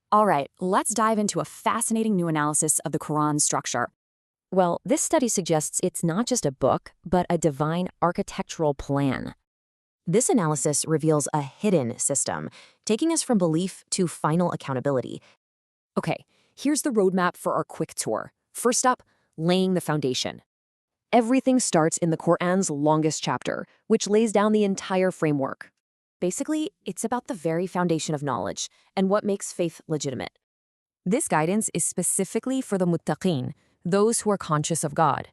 All right, let's dive into a fascinating new analysis of the Quran's structure. Well, this study suggests it's not just a book, but a divine architectural plan. This analysis reveals a hidden system, taking us from belief to final accountability. Okay, here's the roadmap for our quick tour. First up, laying the foundation. Everything starts in the Qur'an's longest chapter, which lays down the entire framework. Basically, it's about the very foundation of knowledge and what makes faith legitimate. This guidance is specifically for the muttaqin, those who are conscious of God.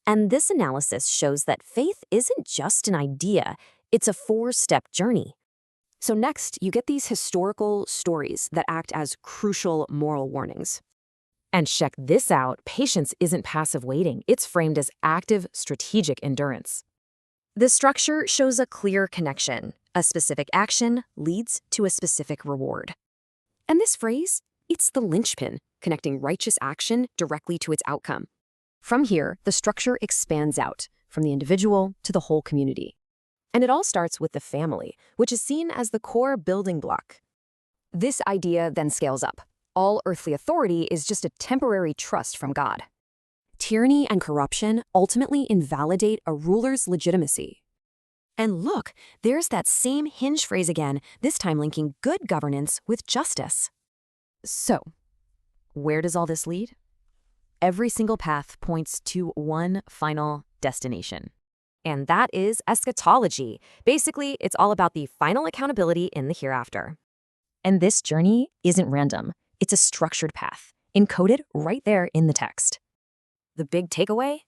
And this analysis shows that faith isn't just an idea, it's a four-step journey. So next, you get these historical stories that act as crucial moral warnings. And check this out, patience isn't passive waiting, it's framed as active, strategic endurance. The structure shows a clear connection. A specific action leads to a specific reward. And this phrase, it's the linchpin, connecting righteous action directly to its outcome. From here, the structure expands out, from the individual to the whole community. And it all starts with the family, which is seen as the core building block. This idea then scales up. All earthly authority is just a temporary trust from God. Tyranny and corruption ultimately invalidate a ruler's legitimacy. And look, there's that same hinge phrase again, this time linking good governance with justice. So, where does all this lead? Every single path points to one final destination. And that is eschatology. Basically, it's all about the final accountability in the hereafter. And this journey isn't random. It's a structured path, encoded right there in the text. The big takeaway?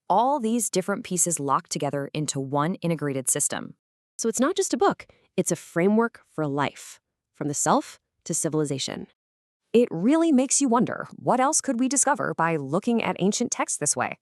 All these different pieces locked together into one integrated system. So it's not just a book, it's a framework for life, from the self to civilization. It really makes you wonder, what else could we discover by looking at ancient texts this way?